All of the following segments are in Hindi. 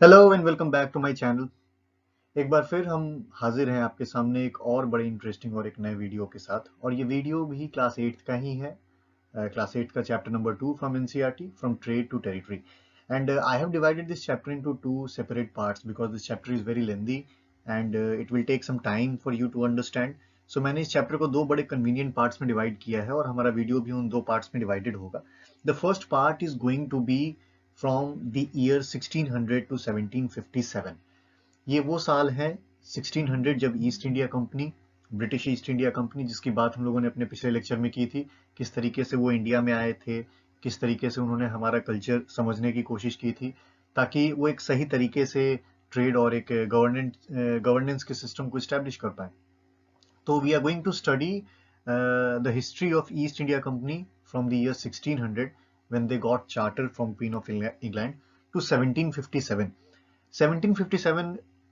Hello and welcome back to my channel. एक बार फिर हम हाजिर हैं आपके सामने एक और बड़े इंटरेस्टिंग और एक नए वीडियो के साथ। और ये वीडियो भी क्लास 8 का ही है। क्लास 8 का chapter number 2 from NCERT from trade to territory. And I have divided this chapter into two separate parts because this chapter is very lengthy and it will take some time for you to understand. So मैंने इस चैप्टर को दो बड़े कन्वीनियंट पार्ट्स में डिवाइड किया है और हमारा वीडियो भी उन दो पार्ट्स में डिवाइडेड होगा। The first part is going to be from the year 1600 to 1757। ये वो साल है 1600 जब East India company, British East India company, जिसकी बात हम लोगों ने अपने पिछले लेक्चर में की थी, किस तरीके से वो इंडिया में आए थे, किस तरीके से उन्होंने हमारा कल्चर समझने की कोशिश की थी ताकि वो एक सही तरीके से ट्रेड और एक गवर्नेंस के सिस्टम को इस्टेब्लिश कर पाए। तो we are going to study the history of East India company from the year 1600 when they got charter from Queen of England to 1757। 1757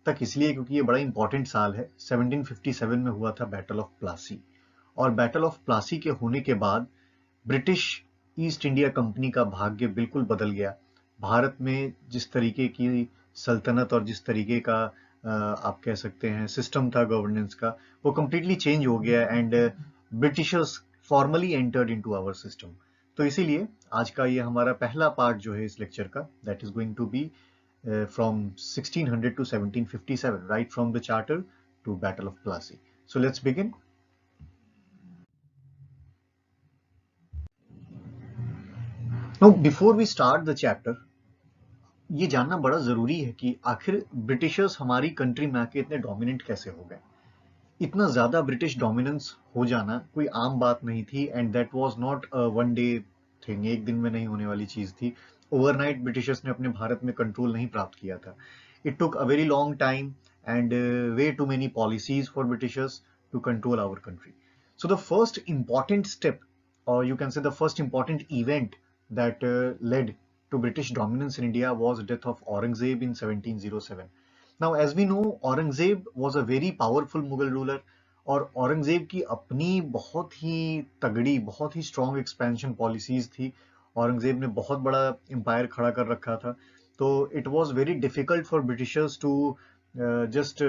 तक इसलिए क्योंकि ये बड़ा इंपॉर्टेंट साल है। 1757 में हुआ था बैटल ऑफ प्लासी, और बैटल ऑफ प्लासी के होने के बाद ब्रिटिश ईस्ट इंडिया कंपनी का भाग्य बिल्कुल बदल गया। भारत में जिस तरीके की सल्तनत और जिस तरीके का आप कह सकते हैं सिस्टम था गवर्नेंस का, वो कंप्लीटली चेंज हो गया and Britishers formally entered into our system. तो इसीलिए आज का ये हमारा पहला पार्ट जो है इस लेक्चर का, that is going to be from 1600 to 1757, right from the charter to Battle of Plassey. So let's begin. Now, before we start the chapter, ये जानना बड़ा जरूरी है कि आखिर ब्रिटिशर्स हमारी कंट्री में आके इतने डोमिनेंट कैसे हो गए। इतना ज्यादा ब्रिटिश डोमिनेंस हो जाना कोई आम बात नहीं थी and that was not a one day thing, एक दिन में नहीं होने वाली चीज थी। ओवरनाइट ब्रिटिशर्स ने अपने भारत में कंट्रोल नहीं प्राप्त किया था। It took a very long time and way too many policies for Britishers to control our country. So the first important step, or you can say the first important event that led to British dominance in India was death of Aurangzeb in 1707. Now, as we know, Aurangzeb was a very powerful Mughal ruler, और औरंगजेब की अपनी बहुत ही तगड़ी, बहुत ही स्ट्रॉन्ग एक्सपेंशन पॉलिसीज थी। औरंगजेब ने बहुत बड़ा एम्पायर खड़ा कर रखा था। तो it was very difficult for Britishers to just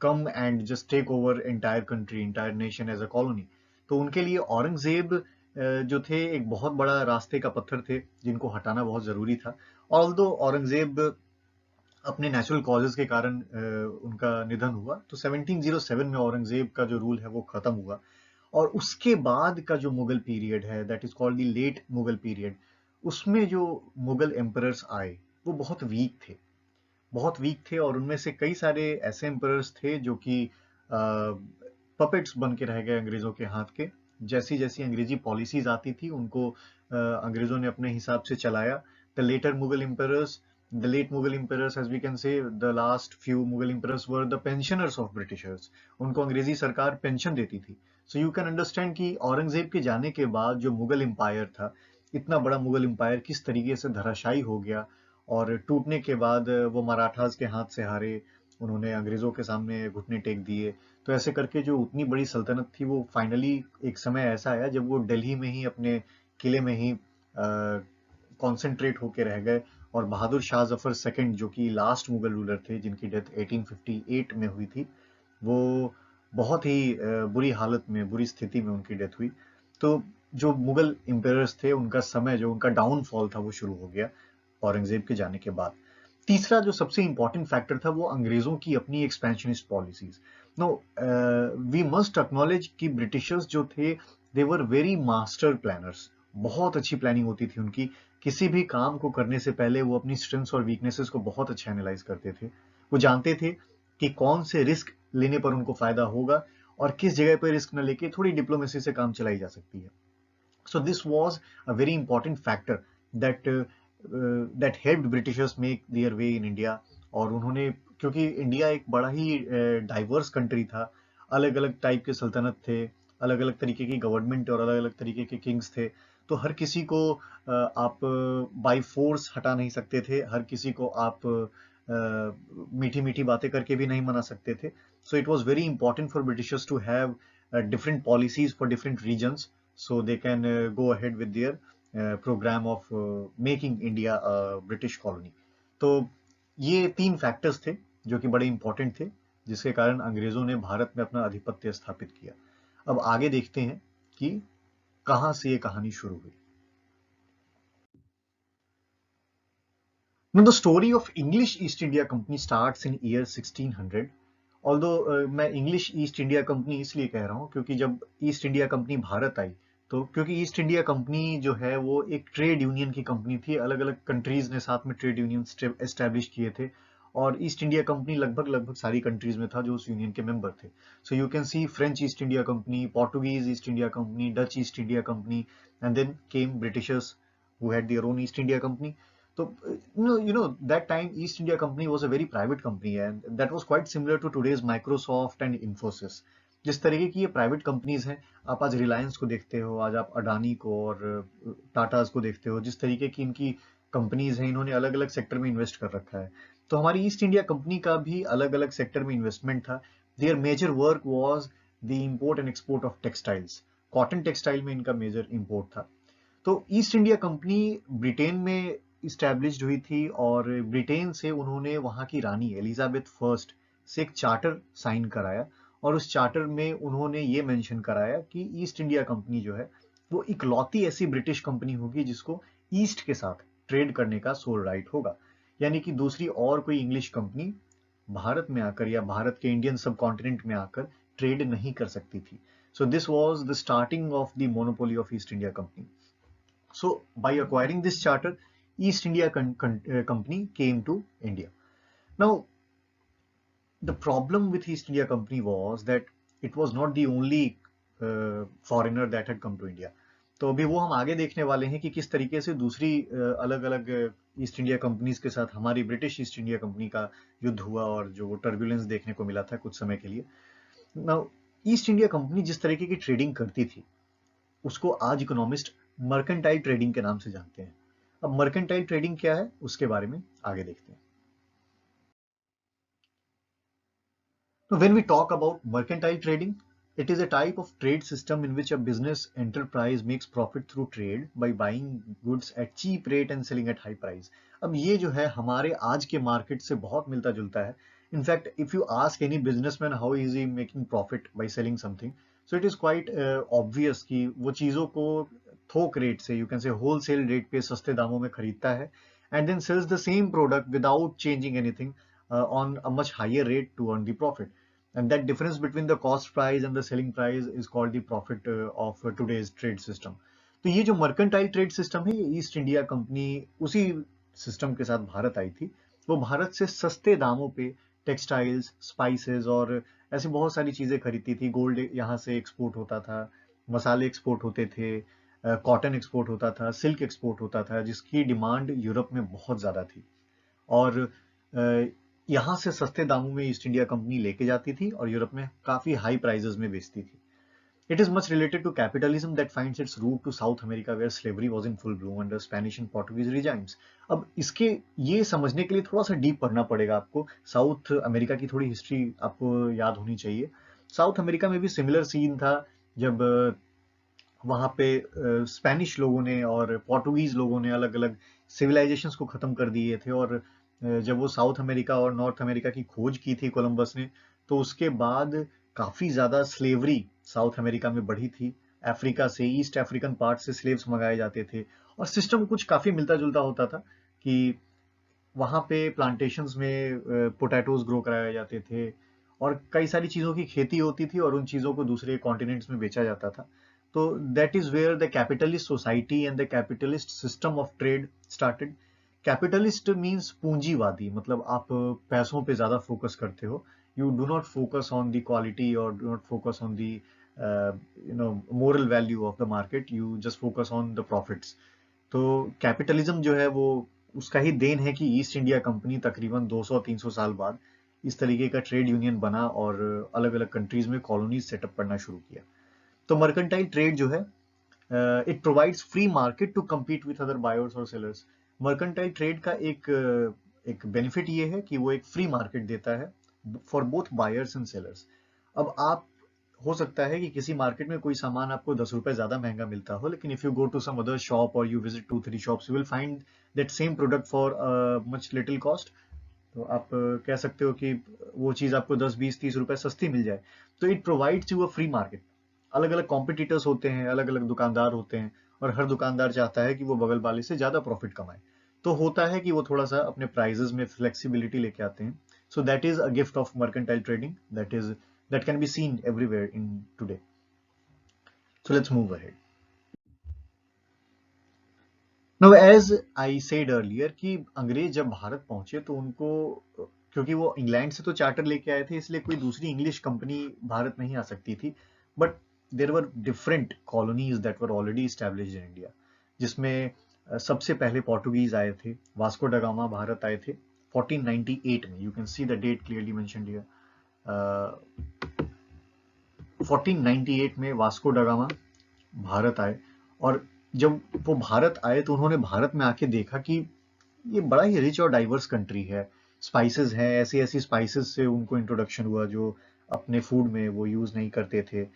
come and just take over entire country, entire nation as a colony. तो उनके लिए औरंगजेब जो थे एक बहुत बड़ा रास्ते का पत्थर थे जिनको हटाना बहुत जरूरी था। ऑल्दो औरंगजेब अपने नेचुरल कॉजेज के कारण उनका निधन हुआ, तो 1707 में औरंगजेब का जो रूल है वो खत्म हुआ। और उसके बाद का जो मुगल पीरियड है, that is called the late Mughal period, उसमें जो मुगल एम्परर्स आए वो बहुत वीक थे, बहुत वीक थे। और उनमें से कई सारे ऐसे एम्परर्स थे जो कि पपेट्स बन के रह गए अंग्रेजों के हाथ के। जैसी जैसी अंग्रेजी पॉलिसीज आती थी उनको अंग्रेजों ने अपने हिसाब से चलाया। The later Mughal emperors, the late Mughal emperors, as we can say, the last few Mughal emperors were the pensioners of Britishers. उनको अंग्रेजी सरकार पेंशन देती थी। So you can understand कि औरंगजेब के जाने के बाद जो मुगल एम्पायर था, इतना बड़ा मुगल एम्पायर किस तरीके से धराशायी हो गया। और टूटने के बाद वो मराठास के हाथ से हारे, उन्होंने अंग्रेजों के सामने घुटने टेक दिए। तो ऐसे करके जो उतनी बड़ी सल्तनत थी वो फाइनली एक समय ऐसा आया जब वो दिल्ली में ही अपने किले में ही कॉन्सेंट्रेट होके रह गए। और बहादुर शाह जफर सेकंड जो कि लास्ट मुगल रूलर थे जिनकी डेथ 1858 में हुई थी, वो बहुत ही बुरी हालत में, बुरी स्थिति में उनकी डेथ हुई। तो जो मुगल एम्पायर्स थे उनका समय, जो उनका डाउनफॉल था, वो शुरू हो गया औरंगजेब के जाने के बाद। तीसरा जो सबसे इंपॉर्टेंट फैक्टर था वो अंग्रेजों की अपनी expansionist policies. No, we must acknowledge कि ब्रिटिशर्स जो थे they were very master planners. बहुत अच्छी प्लानिंग होती थी उनकी। किसी भी काम को करने से पहले वो अपनी स्ट्रेंथ्स और वीकनेसेस को बहुत अच्छे एनालाइज करते थे। वो जानते थे कि कौन से रिस्क लेने पर उनको फायदा होगा और किस जगह पर रिस्क न लेके थोड़ी डिप्लोमेसी से काम चलाई जा सकती है। So this was a very important factor that that helped Britishers make their way in India। और उन्होंने, क्योंकि इंडिया एक बड़ा ही डाइवर्स कंट्री था, अलग अलग टाइप के सल्तनत थे, अलग अलग तरीके की गवर्नमेंट और अलग अलग तरीके के किंग्स थे। तो हर किसी को आप बाय फोर्स हटा नहीं सकते थे, हर किसी को आप मीठी मीठी बातें करके भी नहीं मना सकते थे। So it was very important for Britishers to have different policies for different regions so they can go ahead with their program of making India a British colony. तो ये 3 फैक्टर्स थे जो कि बड़े इंपॉर्टेंट थे, जिसके कारण अंग्रेजों ने भारत में अपना आधिपत्य स्थापित किया। अब आगे देखते हैं कि कहां से ये कहानी शुरू हुई। Now, the story of English East India Company starts in year 1600. Although मैं इंग्लिश ईस्ट इंडिया कंपनी इसलिए कह रहा हूँ क्योंकि जब ईस्ट इंडिया कंपनी भारत आई, तो क्योंकि ईस्ट इंडिया कंपनी जो है वो एक ट्रेड यूनियन की कंपनी थी, अलग अलग कंट्रीज ने साथ में ट्रेड यूनियन एस्टेब्लिश किए थे, और ईस्ट इंडिया कंपनी लगभग लगभग सारी कंट्रीज में था जो उस यूनियन के मेंबर थे। So you can see French East India company, Portuguese East India company, Dutch East India company, and then came Britishers who had their own East India Company. So, that time East India Company was a very private company, and that was quite similar to today's Microsoft and Infosys. जिस तरीके की ये प्राइवेट कंपनीज हैं, आप आज रिलायंस को देखते हो, आज आप अडानी को और टाटाज को देखते हो, जिस तरीके की इनकी कंपनीज हैं, इन्होंने अलग अलग सेक्टर में इन्वेस्ट कर रखा है। तो हमारी ईस्ट इंडिया कंपनी का भी अलग अलग सेक्टर में इन्वेस्टमेंट था। Their major work was the import and export of textiles. Cotton textile में इनका मेजर इम्पोर्ट था। तो ईस्ट इंडिया कंपनी ब्रिटेन में इस्टेब्लिश्ड हुई थी, और ब्रिटेन से उन्होंने वहां की रानी एलिजाबेथ फर्स्ट से एक चार्टर साइन कराया, और उस चार्टर में उन्होंने ये मेंशन कराया कि ईस्ट इंडिया कंपनी जो है वो इकलौती ऐसी ब्रिटिश कंपनी होगी जिसको ईस्ट के साथ ट्रेड करने का सोल राइट होगा, यानी कि दूसरी और कोई इंग्लिश कंपनी भारत में आकर या भारत के इंडियन सब कॉन्टिनेंट में आकर ट्रेड नहीं कर सकती थी। So this was the starting of the monopoly of East India company. So, by acquiring this charter, East India Company came to India. Now, the problem with East India Company was that it was not the only foreigner that had come to India. तो अभी वो हम आगे देखने वाले हैं कि किस तरीके से दूसरी अलग अलग ईस्ट इंडिया कंपनीज के साथ हमारी ब्रिटिश ईस्ट इंडिया कंपनी का युद्ध हुआ, और जो वो टर्बुलेंस देखने को मिला था कुछ समय के लिए। नाउ, ईस्ट इंडिया कंपनी जिस तरीके की ट्रेडिंग करती थी उसको आज इकोनॉमिस्ट मर्केंटाइल ट्रेडिंग के नाम से जानते हैं। अब मर्केंटाइल ट्रेडिंग क्या है उसके बारे में आगे देखते हैं। Now, when we talk about mercantile trading, it is a type of trade system in which a business enterprise makes profit through trade by buying goods at cheap rate and selling at high price. अब ये जो है हमारे आज के मार्केट से बहुत मिलता जुलता है। In fact, if you ask any businessman how is he making profit by selling something, so it is quite obvious कि वो चीज़ों को थोक रेट से, you can say wholesale rate पे सस्ते दामों में खरीदता है, and then sells the same product without changing anything on a much higher rate to earn the profit. And that difference between the cost price and the selling price is called the profit of today's trade system. तो ये जो मर्केंटाइल ट्रेड सिस्टम है, ये ईस्ट इंडिया कंपनी उसी सिस्टम के साथ भारत आई थी। वो भारत से सस्ते दामों पे टेक्सटाइल्स, स्पाइसेस और ऐसी बहुत सारी चीजें खरीदती थी। गोल्ड यहाँ से एक्सपोर्ट होता था, मसाले एक्सपोर्ट होते थे, कॉटन एक्सपोर्ट होता था, सिल्क एक्सपोर्ट होता था, जिसकी डिमांड यूरोप में बहुत ज्यादा थी, और यहाँ से सस्ते दामों में ईस्ट इंडिया कंपनी लेके जाती थी और यूरोप में काफी हाई प्राइजेस में बेचती थी। It is much related to capitalism that finds its root to South America where slavery was in full bloom under Spanish and Portuguese regimes. अब इसके ये समझने के लिए थोड़ा सा डीप पढ़ना पड़ेगा आपको। साउथ अमेरिका की थोड़ी हिस्ट्री आपको याद होनी चाहिए। साउथ अमेरिका में भी सिमिलर सीन था जब वहां पे स्पेनिश लोगों ने और पोर्टुगीज लोगों ने अलग अलग सिविलाइजेशंस को खत्म कर दिए थे, और जब वो साउथ अमेरिका और नॉर्थ अमेरिका की खोज की थी कोलंबस ने, तो उसके बाद काफी ज्यादा स्लेवरी साउथ अमेरिका में बढ़ी थी। अफ्रीका से, ईस्ट अफ्रीकन पार्ट से स्लेव्स मंगाए जाते थे, और सिस्टम कुछ काफी मिलता जुलता होता था कि वहां पे प्लांटेशंस में पोटैटोज ग्रो कराए जाते थे, और कई सारी चीजों की खेती होती थी, और उन चीजों को दूसरे कॉन्टिनेंट्स में बेचा जाता था। तो that is where the capitalist society and the capitalist system of trade started. Capitalist means पूंजीवादी, मतलब आप पैसों पे ज्यादा फोकस करते हो। You do not focus on the quality और do not focus on the moral value of the market, you just focus on the profits. तो कैपिटलिज्म जो है वो उसका ही देन है कि ईस्ट इंडिया कंपनी तकरीबन 200-300 साल बाद इस तरीके का ट्रेड यूनियन बना और अलग अलग कंट्रीज में कॉलोनीज सेटअप करना शुरू किया। तो मर्केंटाइल ट्रेड जो है, it provides free market to compete with other buyers और सेलर्स। मर्केंटाइल ट्रेड का एक बेनिफिट ये है कि वो एक फ्री मार्केट देता है for both buyers and sellers. अब आप हो सकता है कि किसी मार्केट में कोई सामान आपको 10 रुपए ज्यादा महंगा मिलता हो, लेकिन if you go to some other shop और you visit 2-3 shops, you will find that same product for much little cost तो आप कह सकते हो कि वो चीज़ आपको 10, 20, 30 रुपए सस्ती मिल जाए। तो it provides you a free market. अलग अलग कॉम्पिटिटर्स होते हैं, अलग अलग दुकानदार होते हैं, और हर दुकानदार चाहता है कि वो बगल वाले से ज़्यादा प्रॉफिट कमाए। तो होता है कि वो थोड़ा सा अपने प्राइजेस में फ्लेक्सिबिलिटी लेके आते हैं। So that is a gift of mercantile trading, that can be seen everywhere in today. So let's move ahead. Now as I said earlier कि अंग्रेज जब भारत पहुंचे तो उनको, क्योंकि वो इंग्लैंड से तो चार्टर लेके आए थे, इसलिए कोई दूसरी इंग्लिश कंपनी भारत नहीं आ सकती थी। But there were different colonies that were already established in India, जिसमें सबसे पहले पोर्टुगीज आए थे। वास्को ड गामा भारत आए थे 1498 में। You can see the date clearly mentioned here. 1498 में वास्को ड गामा भारत आए। और जब वो भारत आए तो उन्होंने भारत में आके देखा कि ये बड़ा ही रिच और डाइवर्स कंट्री है। स्पाइसेस हैं, ऐसी ऐसी स्पाइसेस से उनको इंट्रोडक्शन हुआ जो अपने फूड में वो यूज नहीं करते थे।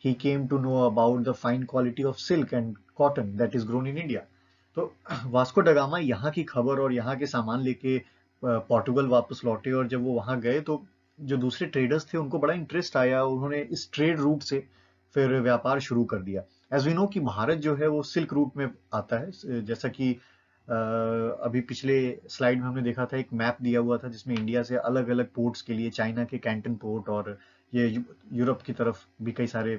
He came to know about the fine quality of silk and cotton that is grown in India. तो वास्को डगामा यहाँ की खबर और यहाँ के सामान लेके पोर्टुगल वापस लौटे, और जब वो वहाँ गए तो जो दूसरे ट्रेडर्स थे उनको बड़ा इंटरेस्ट आया। उन्होंने इस ट्रेड रूट से फिर व्यापार शुरू कर दिया। एज वी नो कि भारत जो है वो सिल्क रूट में आता है। जैसा कि अभी पिछले स्लाइड में हमने देखा था, एक मैप दिया हुआ था जिसमें इंडिया से अलग अलग पोर्ट्स के लिए चाइना के कैंटन पोर्ट और ये यूरोप की तरफ भी कई सारे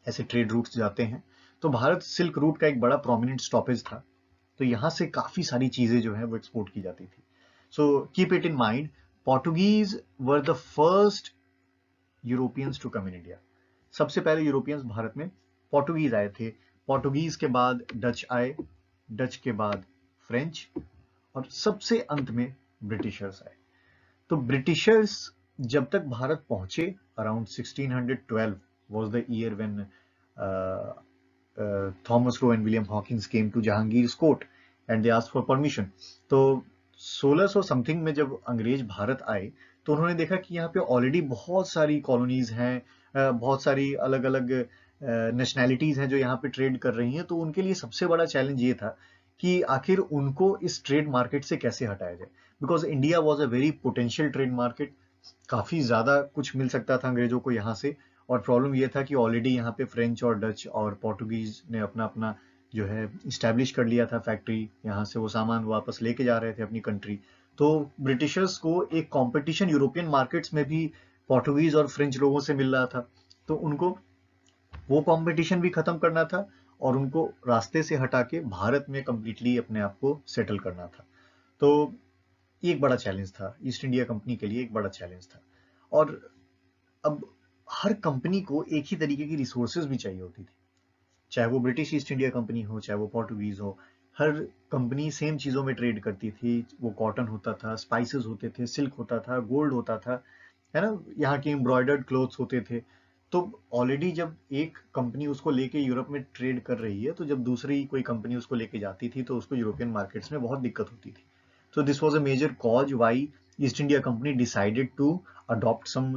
ऐसे ट्रेड रूट्स जाते हैं। तो भारत सिल्क रूट का एक बड़ा प्रोमिनेंट स्टॉपेज था। तो यहाँ से काफी सारी चीजें जो है वो एक्सपोर्ट की जाती थी। So keep it in mind, Portuguese were the first Europeans to come in India. सबसे पहले यूरोपियंस भारत में पोर्टुगीज आए थे। पोर्टुगीज के बाद डच आए, डच के बाद फ्रेंच, और सबसे अंत में ब्रिटिशर्स आए। तो ब्रिटिशर्स जब तक भारत पहुंचे, around 1612 was the year when Thomas Roe and William Hawkins came to Jahangir's court and they asked for permission. तो 1600 समथिंग में जब अंग्रेज भारत आए तो उन्होंने देखा कि यहाँ पे ऑलरेडी बहुत सारी कॉलोनीज हैं, बहुत सारी अलग अलग नेशनैलिटीज हैं जो यहाँ पे ट्रेड कर रही हैं। तो उनके लिए सबसे बड़ा चैलेंज ये था कि आखिर उनको इस ट्रेड मार्केट से कैसे हटाया जाए, because India was a very potential trade market. काफी ज्यादा कुछ मिल सकता था अंग्रेजों को यहाँ से। और प्रॉब्लम ये था कि ऑलरेडी यहाँ पे फ्रेंच और डच और पोर्टुगीज ने अपना अपना जो है इस्टेब्लिश कर लिया था फैक्ट्री। यहाँ से वो सामान वापस लेके जा रहे थे अपनी कंट्री। तो ब्रिटिशर्स को एक कंपटीशन यूरोपियन मार्केट्स में भी पोर्टुगीज और फ्रेंच लोगों से मिल रहा था। तो उनको वो कंपटीशन भी खत्म करना था और उनको रास्ते से हटा के भारत में कंप्लीटली अपने आप को सेटल करना था। तो ये एक बड़ा चैलेंज था ईस्ट इंडिया कंपनी के लिए, एक बड़ा चैलेंज था। और अब हर कंपनी को एक ही तरीके की रिसोर्सेज भी चाहिए होती थी, चाहे वो ब्रिटिश ईस्ट इंडिया कंपनी हो, चाहे वो पोर्टुगीज हो। हर कंपनी सेम चीजों में ट्रेड करती थी। वो कॉटन होता था, स्पाइसेस होते थे, सिल्क होता था, गोल्ड होता था, है ना, यहाँ के एम्ब्रॉयडर्ड क्लोथ्स होते थे। तो ऑलरेडी जब एक कंपनी उसको लेके यूरोप में ट्रेड कर रही है, तो जब दूसरी कोई कंपनी उसको लेके जाती थी तो उसको यूरोपियन मार्केट्स में बहुत दिक्कत होती थी। So this was a major cause why East India Company decided to adopt some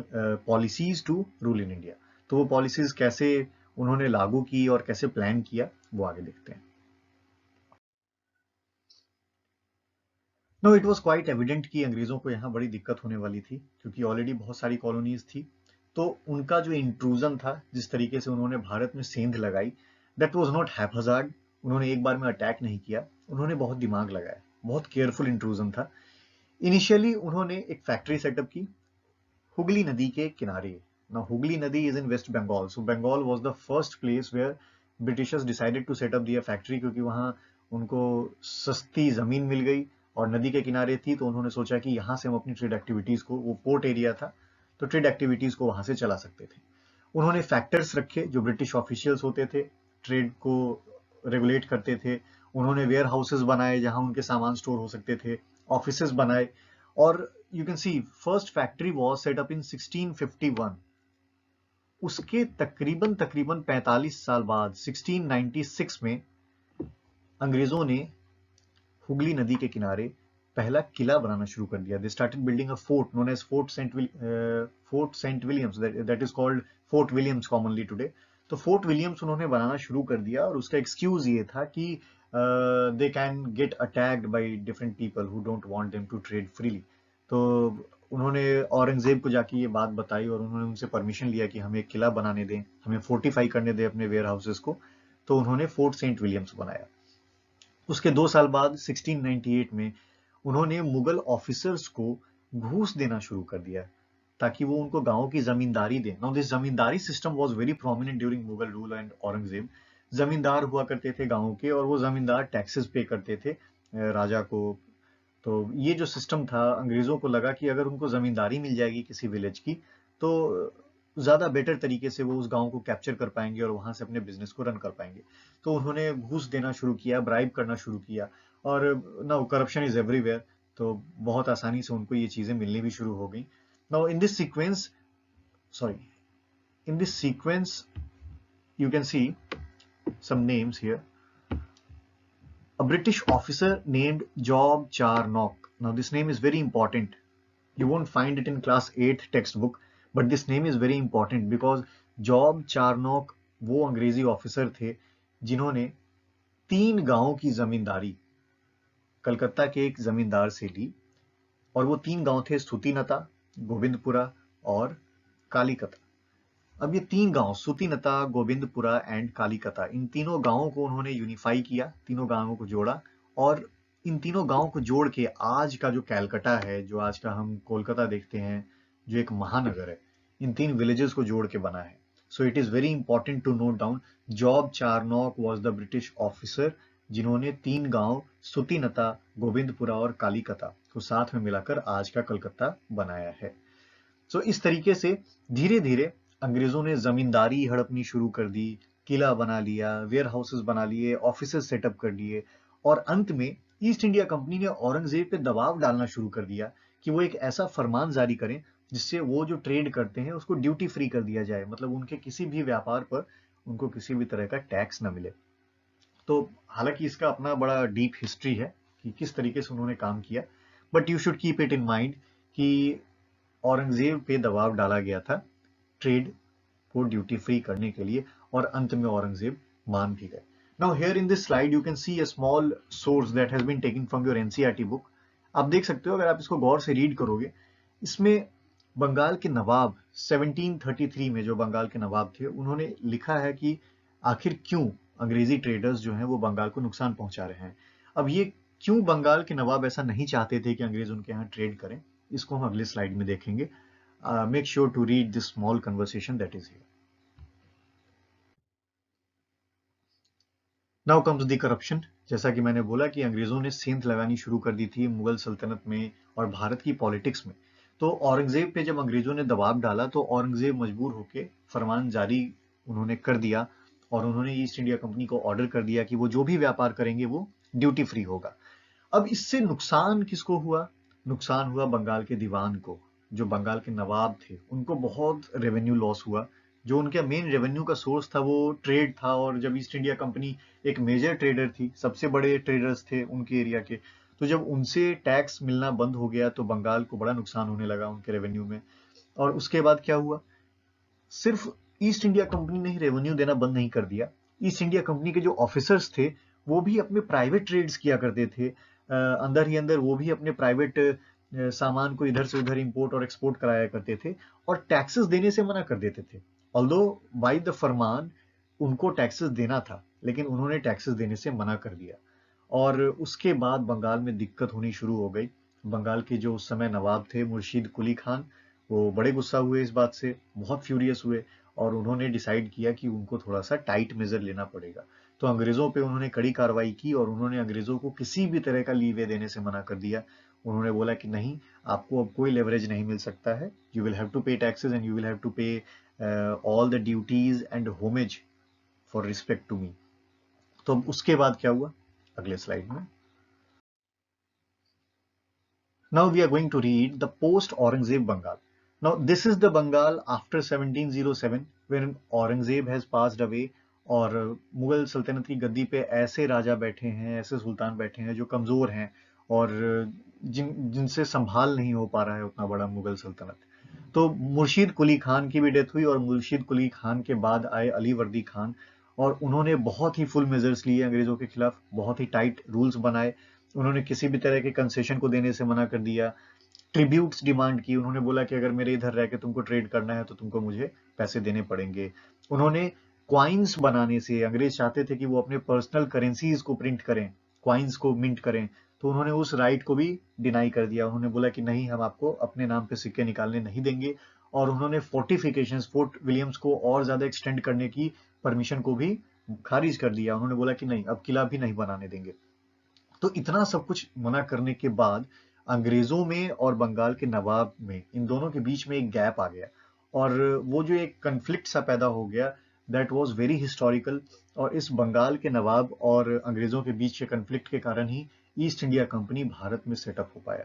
policies to rule in India. तो वो policies कैसे उन्होंने लागू की और कैसे प्लान किया, वो आगे देखते हैं। No, it was quite evident कि अंग्रेजों को यहाँ बड़ी दिक्कत होने वाली थी, क्योंकि ऑलरेडी बहुत सारी कॉलोनीज थी। तो उनका जो इंट्रूजन था, जिस तरीके से उन्होंने भारत में सेंध लगाई, दैट वाज नॉट हैपहजार्ड। उन्होंने एक बार में अटैक नहीं किया, उन्होंने बहुत दिमाग लगाया, बहुत केयरफुल इंट्रूजन था। इनिशियली उन्होंने एक फैक्ट्री सेटअप की हुगली नदी के किनारे। Now Hooghly Nadi is in West Bengal, so Bengal was the first place where Britishers decided to set up their factory, क्योंकि वहाँ उनको सस्ती जमीन मिल गई और नदी के किनारे थी। तो उन्होंने सोचा कि यहाँ से हम अपनी ट्रेड एक्टिविटीज को, वो पोर्ट एरिया था तो ट्रेड एक्टिविटीज को वहां से चला सकते थे। उन्होंने फैक्टर्स रखे जो ब्रिटिश ऑफिशियल्स होते थे, ट्रेड को रेगुलेट करते थे। उन्होंने वेयर हाउसेस बनाए जहां उनके सामान स्टोर हो सकते थे, ऑफिसेस बनाए। और you can C first factory was set up in 1651। उसके तकरीबन तकरीबन 45 साल बाद 1696 में अंग्रेजों ने हुगली नदी के किनारे पहला किला बनाना शुरू कर दिया। They started building a fort known as Fort Saint Williams, that is called Fort Williams commonly today. तो फोर्ट विलियम्स उन्होंने बनाना शुरू कर दिया, और उसका एक्सक्यूज ये था कि they can get attacked by different people who don't want them to trade freely. तो उन्होंने औरंगजेब को जाके ये बात बताई और उन्होंने उनसे परमिशन लिया कि हमें एक किला बनाने दें, हमें फोर्टिफाई करने दें अपने वेयर हाउसेस को। तो उन्होंने फोर्ट सेंट विलियम्स बनाया। उसके 2 साल बाद 1698 में उन्होंने मुगल ऑफिसर्स को घूस देना शुरू कर दिया ताकि वो उनको गांवों की जमींदारी दें। Now this zamindari system was very prominent during Mughal rule and Aurangzeb. जमींदार हुआ करते थे गांवों के और वो जमींदार टैक्सेस पे करते थे राजा को। तो ये जो सिस्टम था, अंग्रेजों को लगा कि अगर उनको जमींदारी मिल जाएगी किसी विलेज की तो ज्यादा बेटर तरीके से वो उस गांव को कैप्चर कर पाएंगे और वहां से अपने बिजनेस को रन कर पाएंगे। तो उन्होंने घूस देना शुरू किया, ब्राइब करना शुरू किया, और नाउ करप्शन इज एवरीवेयर। तो बहुत आसानी से उनको ये चीजें मिलनी भी शुरू हो गई। Now in this sequence, sorry, in this sequence you can see some names here. A British officer named Job Charnock. Now this name is very important. You won't find it in class 8 textbook, but this name is very important because Job Charnock वो अंग्रेजी ऑफिसर थे जिन्होंने 3 गांवों की जमींदारी कलकत्ता के एक जमींदार से ली। और वो 3 गांव थे स्तुतिनता, गोविंदपुरा और कालीकता। अब ये 3 गांव सुतिनता, गोविंदपुरा एंड कालीकता, इन तीनों गांवों को उन्होंने यूनिफाई किया, तीनों गांवों को जोड़ा। और इन तीनों गांवों को जोड़ के आज का जो कैलकाटा है, जो आज का हम कोलकाता देखते हैं, जो एक महानगर है, इन 3 विलेजेस को जोड़ के बना है। So it is very important to note down, Job Charnock was the British officer जिन्होंने 3 गांव सुतिनता, गोविंदपुरा और कालीकता को साथ में मिलाकर आज का कलकत्ता बनाया है। सो इस तरीके से धीरे धीरे अंग्रेजों ने जमींदारी हड़पनी शुरू कर दी, किला बना लिया, वेयर हाउसेस बना लिए, ऑफिसेस सेटअप कर लिए, और अंत में ईस्ट इंडिया कंपनी ने औरंगजेब पे दबाव डालना शुरू कर दिया कि वो एक ऐसा फरमान जारी करें जिससे वो जो ट्रेड करते हैं उसको ड्यूटी फ्री कर दिया जाए, मतलब उनके किसी भी व्यापार पर उनको किसी भी तरह का टैक्स न मिले। तो हालांकि इसका अपना बड़ा डीप हिस्ट्री है कि किस तरीके से उन्होंने काम किया, but you should keep it in mind कि औरंगजेब पे दबाव डाला गया था ट्रेड को ड्यूटी फ्री करने के लिए, और अंत में औरंगजेब मान भी गए। Now here in this slide you can see a small source that has been taken from your NCERT book. आप देख सकते हो, अगर आप इसको गौर से रीड करोगे, इसमें बंगाल के नवाब 1733 में जो बंगाल के नवाब थे उन्होंने लिखा है कि आखिर क्यों अंग्रेजी ट्रेडर्स जो हैं वो बंगाल को नुकसान पहुंचा रहे हैं। अब ये क्यों बंगाल के नवाब ऐसा नहीं चाहते थे कि अंग्रेज उनके यहाँ ट्रेड करें, इसको हम अगले स्लाइड में देखेंगे। Make sure to read this small conversation that is here. Now comes the corruption. जैसा कि मैंने बोला कि अंग्रेजों ने सेंध लगानी शुरू कर दी थी मुगल सल्तनत में और भारत की पॉलिटिक्स में। तो औरंगजेब पे जब अंग्रेजों ने दबाव डाला तो औरंगजेब मजबूर होकर फरमान जारी उन्होंने कर दिया, और उन्होंने ईस्ट इंडिया कंपनी को ऑर्डर कर दिया कि वो जो भी व्यापार करेंगे वो ड्यूटी फ्री होगा। अब इससे नुकसान किसको हुआ? नुकसान हुआ बंगाल के दीवान को। जो बंगाल के नवाब थे उनको बहुत रेवेन्यू लॉस हुआ। जो उनका मेन रेवेन्यू का सोर्स था वो ट्रेड था, और जब ईस्ट इंडिया कंपनी एक मेजर ट्रेडर थी, सबसे बड़े ट्रेडर्स थे उनके एरिया के, तो जब उनसे टैक्स मिलना बंद हो गया तो बंगाल को बड़ा नुकसान होने लगा उनके रेवेन्यू में। और उसके बाद क्या हुआ? सिर्फ ईस्ट इंडिया कंपनी ने ही रेवेन्यू देना बंद नहीं कर दिया, ईस्ट इंडिया कंपनी के जो ऑफिसर्स थे वो भी अपने प्राइवेट ट्रेड्स किया करते थे। अंदर ही अंदर वो भी अपने प्राइवेट सामान को इधर से उधर इंपोर्ट और एक्सपोर्ट कराया करते थे, और टैक्सेस देने से मना कर देते थे। ऑल्दो बाय द फरमान उनको टैक्सेस देना था, लेकिन उन्होंने टैक्सेस देने से मना कर दिया। और उसके बाद बंगाल में दिक्कत होनी शुरू हो गई। बंगाल के जो उस समय नवाब थे मुर्शीद कुली खान, वो बड़े गुस्सा हुए इस बात से, बहुत फ्यूरियस हुए, और उन्होंने डिसाइड किया कि उनको थोड़ा सा टाइट मेजर लेना पड़ेगा। तो अंग्रेजों पे उन्होंने कड़ी कार्रवाई की और उन्होंने अंग्रेजों को किसी भी तरह का लीवे देने से मना कर दिया। उन्होंने बोला कि नहीं, आपको अब कोई लेवरेज नहीं मिल सकता है, you will have to pay taxes and you will have to pay all the duties and homage for respect to me. तो अब उसके बाद क्या हुआ अगले स्लाइड में। Now we are going to read the post-Aurangzeb Bengal. Now this is the Bengal after 1707 when Aurangzeb has passed away, और मुगल सल्तनत की गद्दी पे ऐसे राजा बैठे हैं, ऐसे सुल्तान बैठे हैं जो कमजोर हैं और जिनसे संभाल नहीं हो पा रहा है उतना बड़ा मुगल सल्तनत। तो मुर्शीद कुली खान की भी डेथ हुई, और मुर्शीद कुली खान के बाद आए अली वर्दी खान, और उन्होंने बहुत ही फुल मेजर्स लिए अंग्रेजों के खिलाफ, बहुत ही टाइट रूल्स बनाए। उन्होंने किसी भी तरह के कंसेशन को देने से मना कर दिया। ट्रिब्यूट्स डिमांड की। उन्होंने बोला कि अगर मेरे इधर रह के तुमको ट्रेड करना है तो तुमको मुझे पैसे देने पड़ेंगे। उन्होंने क्वाइंस बनाने से, अंग्रेज चाहते थे कि वो अपने पर्सनल करेंसीज को प्रिंट करें, क्वाइंस को मिंट करें, तो उन्होंने उस राइट को भी डिनाई कर दिया। उन्होंने बोला कि नहीं, हम आपको अपने नाम पे सिक्के निकालने नहीं देंगे। और उन्होंने फोर्टिफिकेशंस, फोर्ट विलियम्स को और ज्यादा एक्सटेंड करने की परमिशन को भी खारिज कर दिया। उन्होंने बोला कि नहीं, अब किला भी नहीं बनाने देंगे। तो इतना सब कुछ मना करने के बाद अंग्रेजों में और बंगाल के नवाब में, इन दोनों के बीच में एक गैप आ गया, और वो जो एक कन्फ्लिक्ट सा पैदा हो गया, दैट वाज वेरी हिस्टोरिकल। और इस बंगाल के नवाब और अंग्रेजों के बीच के कन्फ्लिक्ट के कारण ही ईस्ट इंडिया कंपनी भारत में सेटअप हो पाया।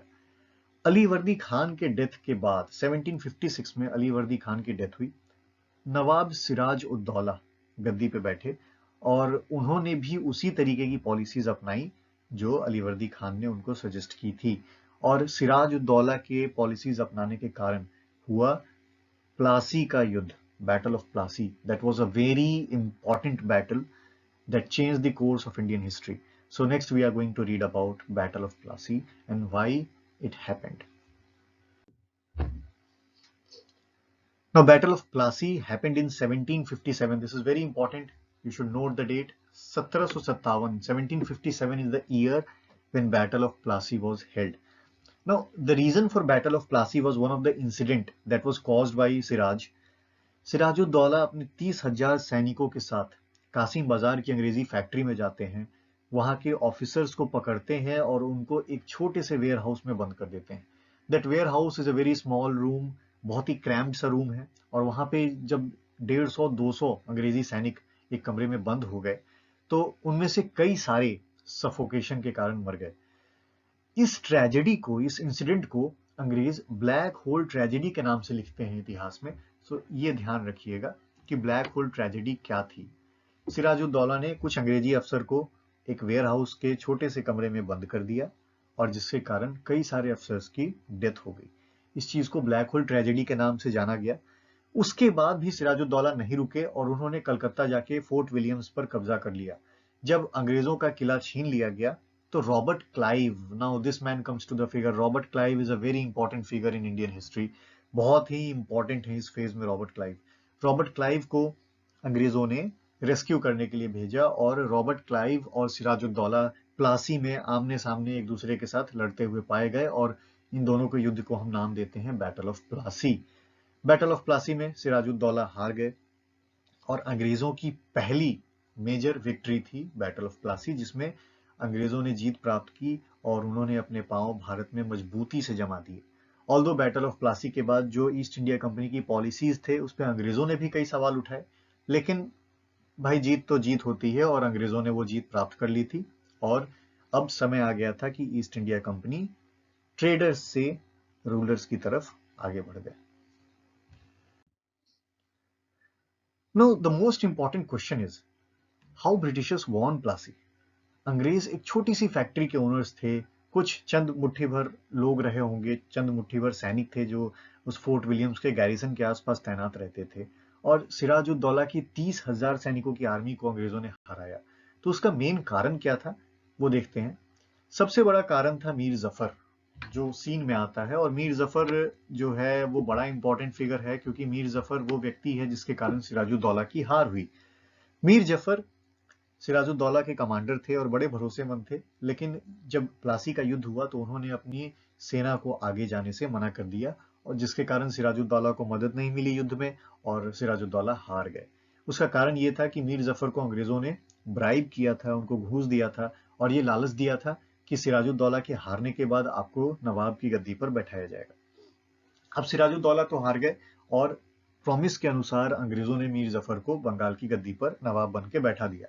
अलीवर्दी खान के डेथ के बाद 1756 में अलीवर्दी खान की डेथ हुई। नवाब सिराज उद दौला गद्दी पे बैठे, और उन्होंने भी उसी तरीके की पॉलिसीज अपनाई जो अलीवर्दी खान ने उनको सजेस्ट की थी। और सिराज उद दौला के पॉलिसीज अपनाने के कारण हुआ प्लासी का युद्ध, battle of Plassey. That was a very important battle that changed the course of Indian history. So next we are going to read about Battle of Plassey and why it happened. Now, Battle of Plassey happened in 1757. This is very important. You should note the date. 1757. 1757 is the year when Battle of Plassey was held. Now, the reason for Battle of Plassey was one of the incident that was caused by Siraj. Sirajuddaula अपने 30,000 सैनिकों के साथ कासिम बाजार की अंग्रेजी फैक्ट्री में जाते हैं, वहां के ऑफिसर्स को पकड़ते हैं और उनको एक छोटे से वेयर हाउस में बंद कर देते हैं। That warehouse is a very small room, बहुत ही क्रैम्ड सा रूम है। और वहां पे जब 150-200 अंग्रेजी सैनिक एक कमरे में बंद हो गए, तो उनमें से कई सारे सफोकेशन के कारण मर गए। इस ट्रेजेडी को, इस इंसिडेंट को अंग्रेज ब्लैक होल ट्रेजेडी के नाम से लिखते हैं इतिहास में। सो ये ध्यान रखिएगा कि ब्लैक होल ट्रेजेडी क्या थी। सिराजुद्दौला ने कुछ अंग्रेजी अफसर को एक वेयर हाउस के छोटे से कमरे में बंद कर दिया, और जिसके कारण कई सारे अफसर्स की डेथ हो गई। इस चीज को ब्लैक होल ट्रेजेडी के नाम से जाना गया। उसके बाद भी सिराजुद्दौला नहीं रुके और उन्होंने कलकत्ता जाके फोर्ट विलियम्स पर कब्जा कर लिया। जब अंग्रेजों का किला छीन लिया गया, तो Robert Clive, now this man comes to the figure, Robert Clive is a very important figure in Indian history. बहुत ही इंपॉर्टेंट है इस फेज में रॉबर्ट क्लाइव। रॉबर्ट क्लाइव को अंग्रेजों ने रेस्क्यू करने के लिए भेजा, और रॉबर्ट क्लाइव और सिराजुद्दौला प्लासी में आमने सामने एक दूसरे के साथ लड़ते हुए पाए गए, और इन दोनों के युद्ध को हम नाम देते हैं battle of Plassey. Battle of Plassey में सिराजुद्दौला हार गए, और अंग्रेजों की पहली मेजर विक्ट्री थी बैटल ऑफ प्लासी, जिसमें अंग्रेजों ने जीत प्राप्त की और उन्होंने अपने पांव भारत में मजबूती से जमा दिए। ऑल्दो बैटल ऑफ प्लासी के बाद जो ईस्ट इंडिया कंपनी की पॉलिसीज थे, उस पर अंग्रेजों ने भी कई सवाल उठाए, लेकिन भाई जीत तो जीत होती है, और अंग्रेजों ने वो जीत प्राप्त कर ली थी। और अब समय आ गया था कि ईस्ट इंडिया कंपनी ट्रेडर्स से रूलर्स की तरफ आगे बढ़ गए। Now, the most important question is how Britishers won Plassey. अंग्रेज एक छोटी सी फैक्ट्री के ओनर्स थे, कुछ चंद मुट्ठी भर लोग रहे होंगे, चंद मुट्ठी भर सैनिक थे जो उस फोर्ट विलियम्स के गैरिसन के आसपास तैनात रहते थे, और सिराजुद्दौला की 30,000 सैनिकों की आर्मी को अंग्रेजों ने हराया। तो उसका मेन कारण क्या था, वो देखते हैं। सबसे बड़ा कारण था मीर जफर, जो सीन में आता है। और मीर जफर जो है वो बड़ा इंपॉर्टेंट फिगर है, क्योंकि मीर जफर वो व्यक्ति है जिसके कारण सिराजुद्दौला की हार हुई। मीर जफर सिराजुद्दौला के कमांडर थे और बड़े भरोसेमंद थे, लेकिन जब प्लासी का युद्ध हुआ तो उन्होंने अपनी सेना को आगे जाने से मना कर दिया, और जिसके कारण सिराजुद्दौला को मदद नहीं मिली युद्ध में, और सिराजुद्दौला हार गए। उसका कारण ये था कि मीर जफर को अंग्रेजों ने ब्राइब किया था, उनको घूस दिया था, और ये लालच दिया था कि सिराजुद्दौला के हारने के बाद आपको नवाब की गद्दी पर बैठाया जाएगा। अब सिराजुद्दौला तो हार गए, और प्रॉमिस के अनुसार अंग्रेजों ने मीर जफर को बंगाल की गद्दी पर नवाब बन के बैठा दिया।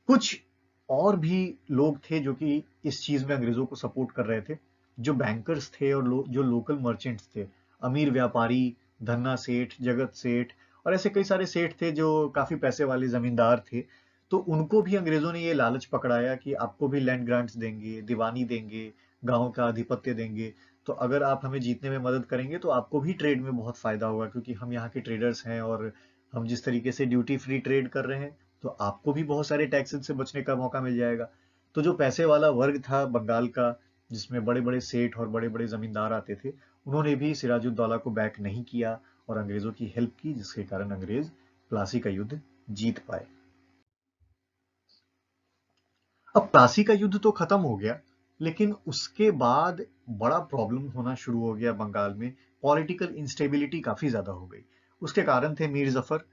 कुछ और भी लोग थे जो कि इस चीज में अंग्रेजों को सपोर्ट कर रहे थे, जो बैंकर्स थे और जो लोकल मर्चेंट्स थे, अमीर व्यापारी, धन्ना सेठ, जगत सेठ, और ऐसे कई सारे सेठ थे जो काफी पैसे वाले जमींदार थे। तो उनको भी अंग्रेजों ने ये लालच पकड़ाया कि आपको भी लैंड ग्रांट्स देंगे, दीवानी देंगे, गांव का आधिपत्य देंगे, तो अगर आप हमें जीतने में मदद करेंगे तो आपको भी ट्रेड में बहुत फायदा होगा, क्योंकि हम यहाँ के ट्रेडर्स हैं, और हम जिस तरीके से ड्यूटी फ्री ट्रेड कर रहे हैं, तो आपको भी बहुत सारे टैक्सेस से बचने का मौका मिल जाएगा। तो जो पैसे वाला वर्ग था बंगाल का, जिसमें बड़े बड़े सेठ और बड़े बड़े जमींदार आते थे, उन्होंने भी सिराजुद्दौला को बैक नहीं किया और अंग्रेजों की हेल्प की, जिसके कारण अंग्रेज प्लासी का युद्ध जीत पाए। अब प्लासी का युद्ध तो खत्म हो गया, लेकिन उसके बाद बड़ा प्रॉब्लम होना शुरू हो गया बंगाल में। पॉलिटिकल इंस्टेबिलिटी काफी ज्यादा हो गई। उसके कारण थे मीर जफर।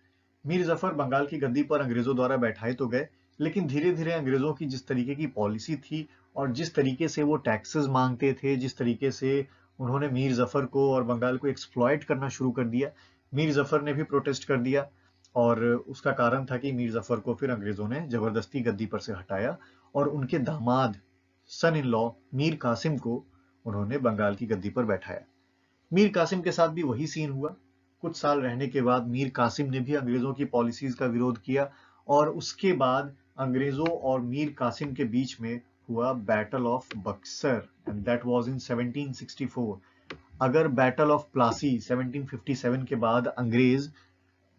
मीर जफर बंगाल की गद्दी पर अंग्रेजों द्वारा बैठाए तो गए, लेकिन धीरे धीरे अंग्रेजों की जिस तरीके की पॉलिसी थी और जिस तरीके से वो टैक्सेस मांगते थे, जिस तरीके से उन्होंने मीर जफर को और बंगाल को एक्सप्लॉइट करना शुरू कर दिया, मीर जफर ने भी प्रोटेस्ट कर दिया। और उसका कारण था कि मीर जफर को फिर अंग्रेजों ने जबरदस्ती गद्दी पर से हटाया और उनके दामाद, सन इन लॉ मीर कासिम को उन्होंने बंगाल की गद्दी पर बैठाया। मीर कासिम के साथ भी वही सीन हुआ। कुछ साल रहने के बाद मीर कासिम ने भी अंग्रेजों की पॉलिसीज का विरोध किया और उसके बाद अंग्रेजों और मीर कासिम के बीच में हुआ battle of Buxar, and that was in 1764। अगर बैटल ऑफ प्लासी 1757 के बाद अंग्रेज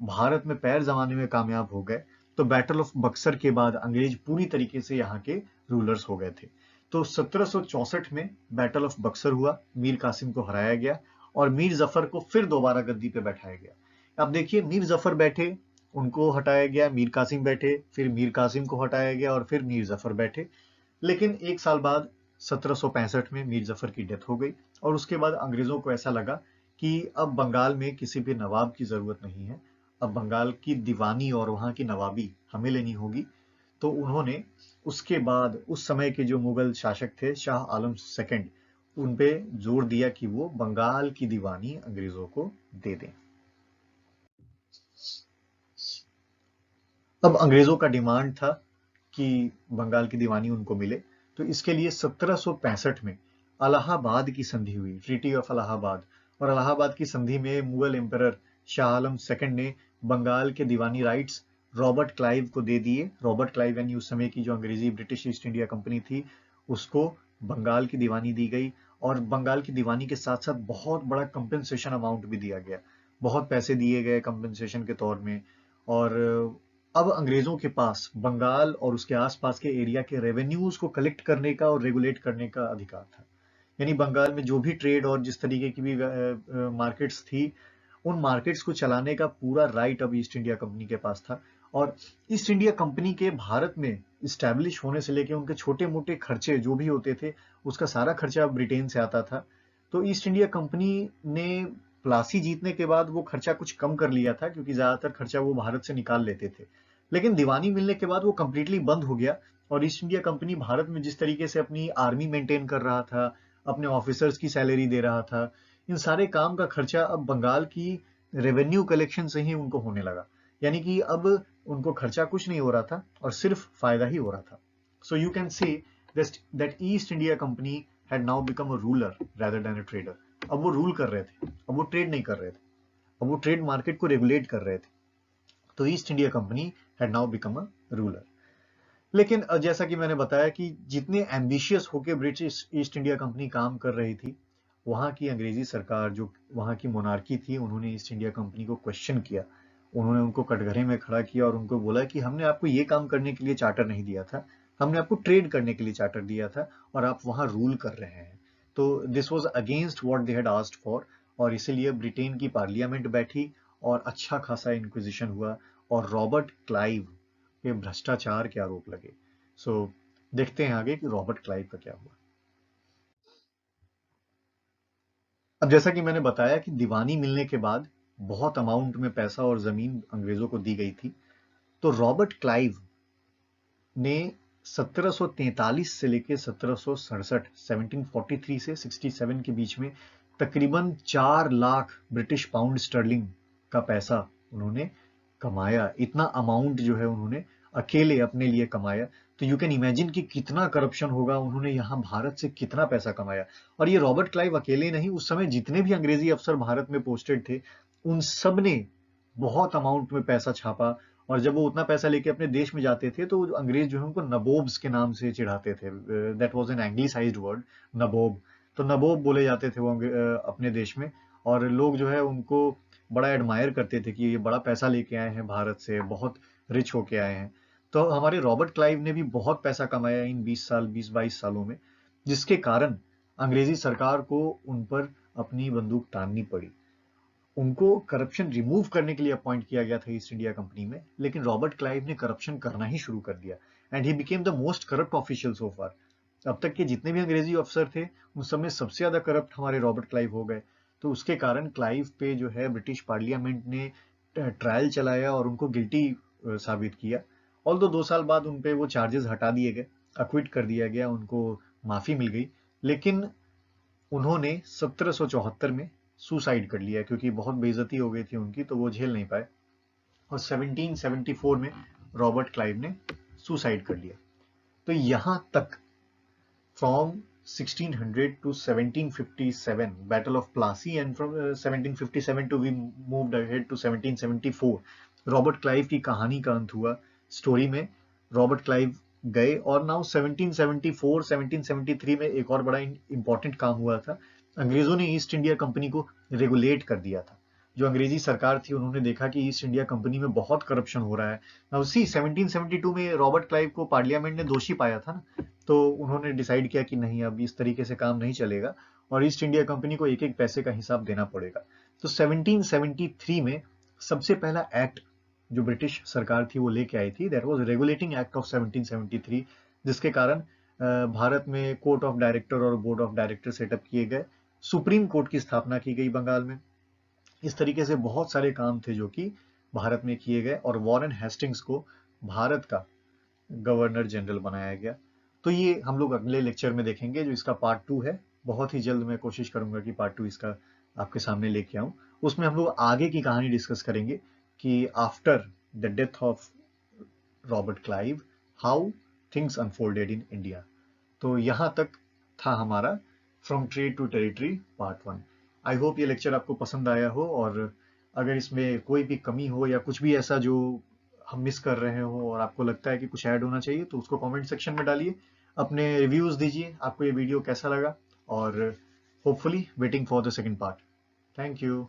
भारत में पैर जमाने में कामयाब हो गए, तो बैटल ऑफ बक्सर के बाद अंग्रेज पूरी तरीके से यहाँ के रूलर्स हो गए थे। तो 1764 में बैटल ऑफ बक्सर हुआ, मीर कासिम को हराया गया और मीर जफर को फिर दोबारा गद्दी पे बैठाया गया। अब देखिए, मीर जफर बैठे, उनको हटाया गया, मीर कासिम बैठे, फिर मीर कासिम को हटाया गया और फिर मीर जफर बैठे। लेकिन एक साल बाद 1765 में मीर जफर की डेथ हो गई और उसके बाद अंग्रेजों को ऐसा लगा कि अब बंगाल में किसी भी नवाब की जरूरत नहीं है, अब बंगाल की दीवानी और वहां की नवाबी हमें लेनी होगी। तो उन्होंने उसके बाद उस समय के जो मुगल शासक थे शाह आलम सेकंड, उन पे जोर दिया कि वो बंगाल की दीवानी अंग्रेजों को दे दें। अब अंग्रेजों का डिमांड था कि बंगाल की दीवानी उनको मिले, तो इसके लिए 1765 में अलाहाबाद की संधि हुई, ट्रीटी ऑफ अलाहाबाद। और अलाहाबाद की संधि में मुगल एम्परर शाह आलम सेकंड ने बंगाल के दीवानी राइट्स रॉबर्ट क्लाइव को दे दिए। रॉबर्ट क्लाइव यानी उस समय की जो अंग्रेजी ब्रिटिश ईस्ट इंडिया कंपनी थी, उसको बंगाल की दीवानी दी गई और बंगाल की दीवानी के साथ साथ बहुत बड़ा कंपेंसेशन अमाउंट भी दिया गया, बहुत पैसे दिए गए कंपेंसेशन के तौर में। और अब अंग्रेजों के पास बंगाल और उसके आसपास के एरिया के रेवेन्यूज को कलेक्ट करने का और रेगुलेट करने का अधिकार था। यानी बंगाल में जो भी ट्रेड और जिस तरीके की भी मार्केट्स थी, उन मार्केट्स को चलाने का पूरा राइट अब ईस्ट इंडिया कंपनी के पास था। और ईस्ट इंडिया कंपनी के भारत में इस्टेब्लिश होने से लेके उनके छोटे मोटे खर्चे जो भी होते थे, उसका सारा खर्चा ब्रिटेन से आता था। तो ईस्ट इंडिया कंपनी ने प्लासी जीतने के बाद वो खर्चा कुछ कम कर लिया था, क्योंकि ज्यादातर खर्चा वो भारत से निकाल लेते थे। लेकिन दीवानी मिलने के बाद वो कंप्लीटली बंद हो गया और ईस्ट इंडिया कंपनी भारत में जिस तरीके से अपनी आर्मी मेंटेन कर रहा था, अपने ऑफिसर्स की सैलरी दे रहा था, इन सारे काम का खर्चा अब बंगाल की रेवेन्यू कलेक्शन से ही उनको होने लगा। यानी कि अब उनको खर्चा कुछ नहीं हो रहा था और सिर्फ फायदा ही हो रहा था। सो you can say that east India company had now become a ruler rather than a trader। अब वो रूल कर रहे थे, अब वो ट्रेड नहीं कर रहे थे, अब वो ट्रेड मार्केट को रेगुलेट कर रहे थे। तो East India company had now become a ruler. लेकिन जैसा कि मैंने बताया कि जितने एम्बिशियस होकर ब्रिटिश ईस्ट इंडिया कंपनी काम कर रही थी, वहां की अंग्रेजी सरकार, जो वहां की मोनार्की थी, उन्होंने ईस्ट इंडिया कंपनी को क्वेश्चन किया। उन्होंने उनको कटघरे में खड़ा किया और उनको बोला कि हमने आपको ये काम करने के लिए चार्टर नहीं दिया था, हमने आपको ट्रेड करने के लिए चार्टर दिया था और आप वहां रूल कर रहे हैं। तो this was against what they had asked for. और इसीलिए ब्रिटेन की पार्लियामेंट बैठी और अच्छा खासा इंक्विजिशन हुआ और रॉबर्ट क्लाइव पे भ्रष्टाचार के आरोप लगे। सो देखते हैं आगे कि रॉबर्ट क्लाइव का क्या हुआ। अब जैसा कि मैंने बताया कि दीवानी मिलने के बाद बहुत अमाउंट में पैसा और जमीन अंग्रेजों को दी गई थी, तो रॉबर्ट क्लाइव ने 1743 से लेकर 1767, 1743 से 67 के बीच में तकरीबन 4 लाख ब्रिटिश पाउंड स्टर्लिंग का पैसा उन्होंने कमाया। इतना अमाउंट जो है उन्होंने अकेले अपने लिए कमाया। तो यू कैन इमेजिन कि कितना करप्शन होगा, उन्होंने यहाँ भारत से कितना पैसा कमाया। और ये रॉबर्ट क्लाइव अकेले नहीं, उस समय जितने भी अंग्रेजी अफसर भारत में पोस्टेड थे, उन सब ने बहुत अमाउंट में पैसा छापा। और जब वो उतना पैसा लेके अपने देश में जाते थे, तो अंग्रेज जो है उनको नबोब्स के नाम से चिढ़ाते थे। That was an anglicised word, nabob. तो नबोब बोले जाते थे वो अपने देश में। और लोग जो है उनको बड़ा एडमायर करते थे कि ये बड़ा पैसा लेके आए हैं भारत से, बहुत रिच होके आए हैं। तो हमारे रॉबर्ट क्लाइव ने भी बहुत पैसा कमाया इन 20 साल, 20-22 सालों में। जिसके कारण अंग्रेजी सरकार को उन पर अपनी बंदूक ताननी पड़ी। उनको करप्शन रिमूव करने के लिए अपॉइंट किया गया था ईस्ट इंडिया कंपनी में, लेकिन रॉबर्ट क्लाइव ने करप्शन करना ही शुरू कर दिया and he became the most corrupt official so far. अब तक के जितने भी अंग्रेजी अफसर थे उन सब में सबसे ज्यादा करप्ट हमारे रॉबर्ट क्लाइव हो गए। तो उसके कारण क्लाइव पे जो है ब्रिटिश पार्लियामेंट ने ट्रायल चलाया और उनको गिल्टी साबित किया। ऑल्दो 2 साल बाद उन पे वो चार्जेस हटा दिए गए, अक्विट कर दिया गया, उनको माफी मिल गई। लेकिन उन्होंने 1774 में सुसाइड कर लिया क्योंकि बहुत बेइज्जती हो गई थी उनकी, तो वो झेल नहीं पाए और 1774 में रॉबर्ट क्लाइव ने सुसाइड कर लिया। तो यहां तक from 1600 to 1757 battle of Plassey and from 1757 to we moved ahead to 1774 Robert Clive की कहानी का अंत हुआ। स्टोरी में रॉबर्ट क्लाइव गए और नाउ 1774 1773 में एक और बड़ा इंपॉर्टेंट काम हुआ था। अंग्रेजों ने ईस्ट इंडिया कंपनी को रेगुलेट कर दिया था। जो अंग्रेजी सरकार थी उन्होंने देखा कि ईस्ट इंडिया कंपनी में बहुत करप्शन हो रहा है। नाउ सी 1772 में रॉबर्ट क्लाइव को पार्लियामेंट ने दोषी पाया था ना, तो उन्होंने डिसाइड किया कि नहीं, अब इस तरीके से काम नहीं चलेगा और ईस्ट इंडिया कंपनी को एक एक पैसे का हिसाब देना पड़ेगा। तो 1773 में सबसे पहला एक्ट जो ब्रिटिश सरकार थी वो लेके आई थी, that was regulating act of 1773, जिसके कारण भारत में कोर्ट ऑफ डायरेक्टर और बोर्ड ऑफ डायरेक्टर सेटअप किए गए, सुप्रीम कोर्ट की स्थापना की गई बंगाल में। इस तरीके से बहुत सारे काम थे जो कि भारत में किए गए और वॉरेन हेस्टिंग्स को भारत का गवर्नर जनरल बनाया गया। तो ये हम लोग अगले लेक्चर में देखेंगे जो इसका पार्ट 2 है। बहुत ही जल्द मैं कोशिश करूंगा कि पार्ट 2 इसका आपके सामने लेके आऊं। उसमें हम लोग आगे की कहानी डिस्कस करेंगे कि after the death of Robert Clive how things unfolded in India. तो यहां तक था हमारा from trade to territory part 1। I hope ये लेक्चर आपको पसंद आया हो, और अगर इसमें कोई भी कमी हो या कुछ भी ऐसा जो हम मिस कर रहे हो और आपको लगता है कि कुछ ऐड होना चाहिए तो उसको कमेंट सेक्शन में डालिए, अपने रिव्यूज दीजिए आपको ये वीडियो कैसा लगा, और hopefully waiting for the second part. Thank you.